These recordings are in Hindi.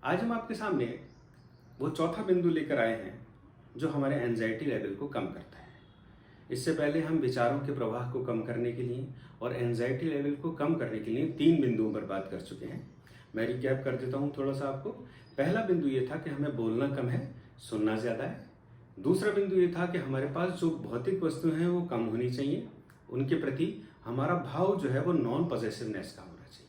आज हम आपके सामने वो चौथा बिंदु लेकर आए हैं जो हमारे एंजाइटी लेवल को कम करता है। इससे पहले हम विचारों के प्रवाह को कम करने के लिए और एंजाइटी लेवल को कम करने के लिए 3 बिंदुओं पर बात कर चुके हैं। मैं रिकैप कर देता हूँ थोड़ा सा आपको। पहला बिंदु ये था कि हमें बोलना कम है, सुनना ज़्यादा है। दूसरा बिंदु ये था कि हमारे पास जो भौतिक वस्तुएं हैं वो कम होनी चाहिए, उनके प्रति हमारा भाव जो है वो नॉन पॉसेसिवनेस का होना चाहिए।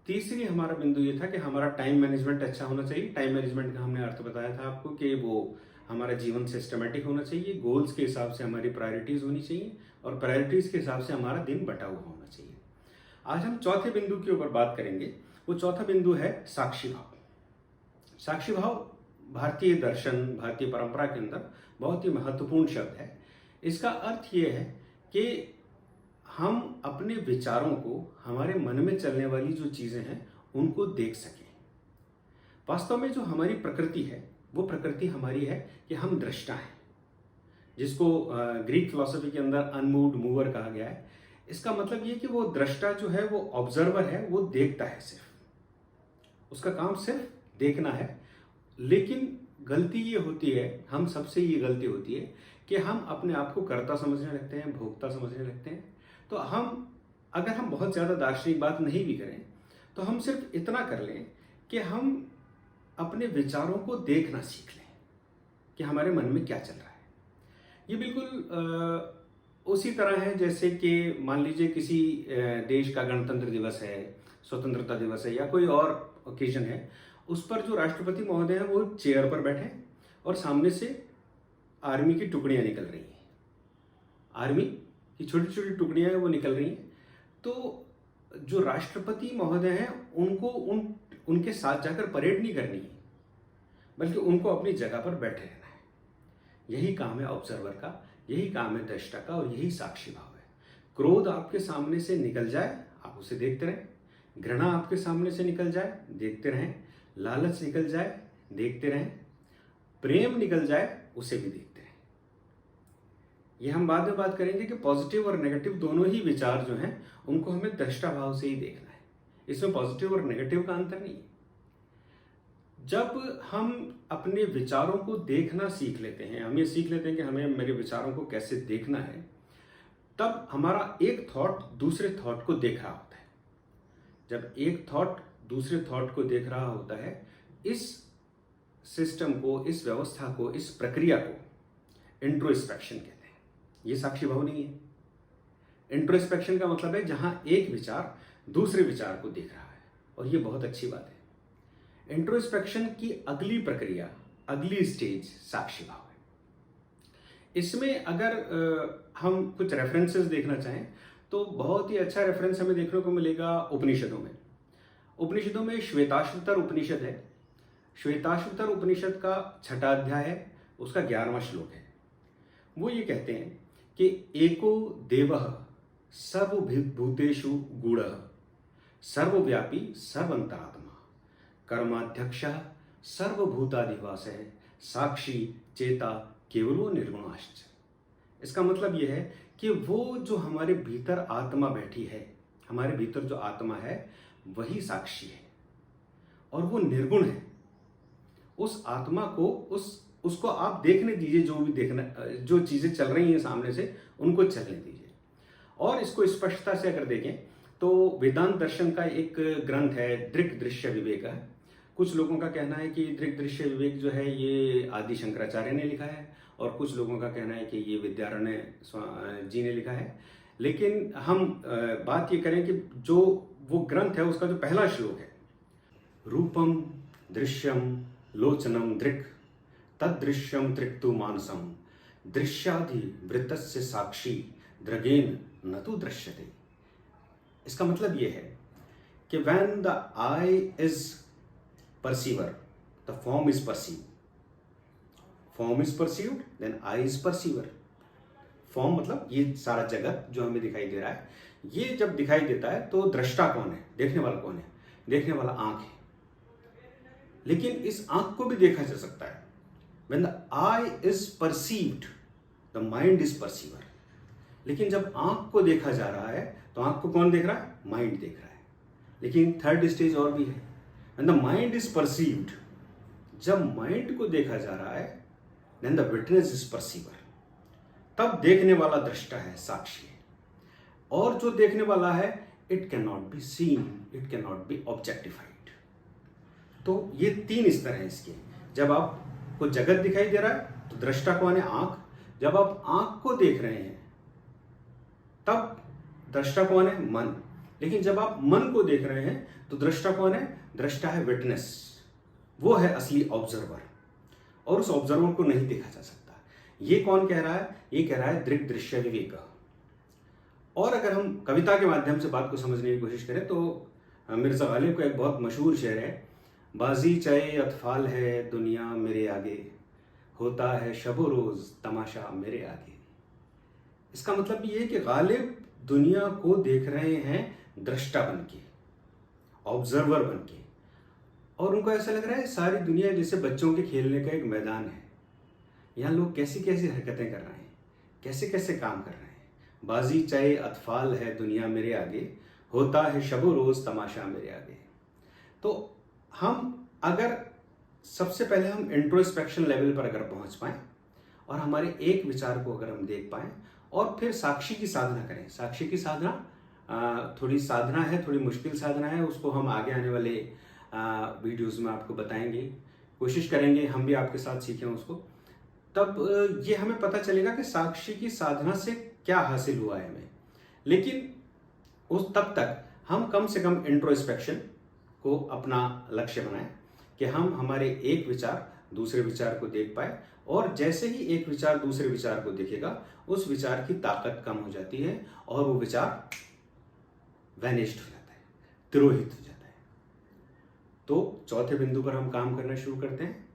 तीसरी हमारा बिंदु ये था कि हमारा टाइम मैनेजमेंट अच्छा होना चाहिए। टाइम मैनेजमेंट का हमने अर्थ बताया था आपको कि वो हमारा जीवन सिस्टमेटिक होना चाहिए, गोल्स के हिसाब से हमारी प्रायोरिटीज होनी चाहिए और प्रायोरिटीज के हिसाब से हमारा दिन बटा हुआ होना चाहिए। आज हम चौथे बिंदु के ऊपर बात करेंगे। वो चौथा बिंदु है साक्षी भाव। साक्षी भाव भारतीय दर्शन, भारतीय परंपरा के अंदर बहुत ही महत्वपूर्ण शब्द है। इसका अर्थ ये है कि हम अपने विचारों को, हमारे मन में चलने वाली जो चीजें हैं उनको देख सकें। वास्तव में जो हमारी प्रकृति है वो प्रकृति हमारी है कि हम दृष्टा हैं, जिसको ग्रीक फिलॉसफी के अंदर अनमूव्ड मूवर कहा गया है। इसका मतलब ये कि वो दृष्टा जो है वो ऑब्जर्वर है, वो देखता है, सिर्फ उसका काम सिर्फ देखना है। लेकिन गलती ये होती है, हम सबसे ये गलती होती है कि हम अपने आप को कर्ता समझने लगते हैं, भोक्ता समझने लगते हैं। तो अगर हम बहुत ज़्यादा दार्शनिक बात नहीं भी करें तो हम सिर्फ इतना कर लें कि हम अपने विचारों को देखना सीख लें कि हमारे मन में क्या चल रहा है। ये बिल्कुल उसी तरह है जैसे कि मान लीजिए किसी देश का गणतंत्र दिवस है, स्वतंत्रता दिवस है या कोई और ओकेजन है, उस पर जो राष्ट्रपति महोदय हैं वो चेयर पर बैठे और सामने से आर्मी की टुकड़ियां निकल रही हैं। आर्मी की छोटी छोटी टुकड़ियां हैं वो निकल रही हैं। तो जो राष्ट्रपति महोदय हैं उनको उनके साथ जाकर परेड नहीं करनी है, बल्कि उनको अपनी जगह पर बैठे रहना है। यही काम है ऑब्जर्वर का, यही काम है दृष्टा का और यही साक्षी भाव है। क्रोध आपके सामने से निकल जाए, आप उसे देखते रहें। घृणा आपके सामने से निकल जाए, देखते रहें। लालच निकल जाए, देखते रहें। प्रेम निकल जाए, उसे भी देखते रहें। ये हम बाद में बात करेंगे कि पॉजिटिव और नेगेटिव दोनों ही विचार जो हैं उनको हमें दृष्टा भाव से ही देखना है। इसमें पॉजिटिव और नेगेटिव का अंतर नहीं है। जब हम अपने विचारों को देखना सीख लेते हैं, हम ये सीख लेते हैं कि हमें मेरे विचारों को कैसे देखना है, तब हमारा एक थॉट दूसरे थॉट को देख रहा होता है। जब एक थॉट दूसरे थॉट को देख रहा होता है, इस सिस्टम को, इस व्यवस्था को, इस प्रक्रिया को इंट्रोस्पेक्शन कहते हैं। ये साक्षी भाव नहीं है। इंट्रोस्पेक्शन का मतलब है जहां एक विचार दूसरे विचार को देख रहा है, और ये बहुत अच्छी बात है। इंट्रोस्पेक्शन की अगली प्रक्रिया, अगली स्टेज साक्षी भाव है। इसमें अगर हम कुछ रेफरेंसेस देखना चाहें तो बहुत ही अच्छा रेफरेंस हमें देखने को मिलेगा उपनिषदों में। उपनिषदों में श्वेताश्वतर उपनिषद है। श्वेताश्वतर उपनिषद का 6वां अध्याय है, उसका 11वां श्लोक है। वो ये कहते हैं कि एको देवः सर्वभूतेषु गूढ़ः सर्वव्यापी सर्वंतरात्मा कर्माध्यक्षः सर्वभूताधिवासः साक्षी चेता केवलो निर्गुणाश्च। इसका मतलब यह है कि वो जो हमारे भीतर आत्मा बैठी है, हमारे भीतर जो आत्मा है वही साक्षी है और वो निर्गुण है। उस आत्मा को उसको आप देखने दीजिए, जो भी देखना, जो चीजें चल रही हैं सामने से उनको चलने दीजिए। और इसको स्पष्टता से अगर देखें तो वेदांत दर्शन का एक ग्रंथ है दृक् दृश्य विवेक है। कुछ लोगों का कहना है कि दृक् दृश्य विवेक जो है ये आदि शंकराचार्य ने लिखा है, और कुछ लोगों का कहना है कि ये विद्यारण्य जी ने लिखा है। लेकिन हम बात ये करें कि जो वो ग्रंथ है उसका जो पहला श्लोक है, रूपम दृश्यम लोचनम दृक् तदृश्यम तृक्तु मानसम दृश्याधि वृत्तस्य साक्षी द्रगेन न तो दृश्यते। इसका मतलब यह है कि when the eye is perceiver, the form is perceived. Form is perceived, then eye is perceiver. Form मतलब ये सारा जगत जो हमें दिखाई दे रहा है, ये जब दिखाई देता है तो दृष्टा कौन है, देखने वाला कौन है? देखने वाला आंख है। लेकिन इस आंख को भी देखा जा सकता है। When the eye is perceived, the mind is perceiver. लेकिन जब आंख को देखा जा रहा है तो आंख को कौन देख रहा है? माइंड देख रहा है। लेकिन थर्ड स्टेज और भी है। When the mind is perceived, जब माइंड को देखा जा रहा है, then the witness is perceiver, तब देखने वाला दृष्टा है, साक्षी है। और जो देखने वाला है, it can not be seen, it can not be objectified. तो ये 3 स्तर हैं इसके। जब आपको जगत दिखाई दे रहा है तो दृष्टा कौन है? आंख। जब आप आंख को देख रहे हैं तब दृष्टा कौन है? मन। लेकिन जब आप मन को देख रहे हैं तो दृष्टा कौन है? दृष्टा है विटनेस, वो है असली ऑब्जर्वर, और उस ऑब्जर्वर को नहीं देखा जा सकता। ये कौन कह रहा है? ये कह रहा है दृक दृश्य विवेक। और अगर हम कविता के माध्यम से बात को समझने की कोशिश करें तो मिर्ज़ा गालिब का एक बहुत मशहूर शेर है, बाजी चाहे अतफाल है दुनिया मेरे आगे, होता है शबो रोज़ तमाशा मेरे आगे। इसका मतलब ये है कि गालिब दुनिया को देख रहे हैं दृष्टा बन के, ऑब्जर्वर बन के, और उनको ऐसा लग रहा है सारी दुनिया जैसे बच्चों के खेलने का एक मैदान है। यहाँ लोग कैसी कैसी हरकतें कर रहे हैं, कैसे कैसे काम कर रहे हैं। बाजी चाहे अतफाल है दुनिया मेरे आगे, होता है शबो रोज़ तमाशा मेरे आगे। तो हम अगर सबसे पहले हम इंट्रोस्पेक्शन लेवल पर अगर पहुंच पाएं और हमारे एक विचार को अगर हम देख पाएं और फिर साक्षी की साधना करें। साक्षी की साधना थोड़ी साधना है, थोड़ी मुश्किल साधना है, उसको हम आगे आने वाले वीडियोस में आपको बताएंगे, कोशिश करेंगे हम भी आपके साथ सीखें उसको। तब ये हमें पता चलेगा कि साक्षी की साधना से क्या हासिल हुआ है हमें। लेकिन उस तब तक हम कम से कम इंट्रोस्पेक्शन को अपना लक्ष्य बनाएं कि हम हमारे एक विचार दूसरे विचार को देख पाए, और जैसे ही एक विचार दूसरे विचार को देखेगा उस विचार की ताकत कम हो जाती है और वो विचार वैनिश्ड हो जाता है, तिरोहित हो जाता है। तो चौथे बिंदु पर हम काम करना शुरू करते हैं।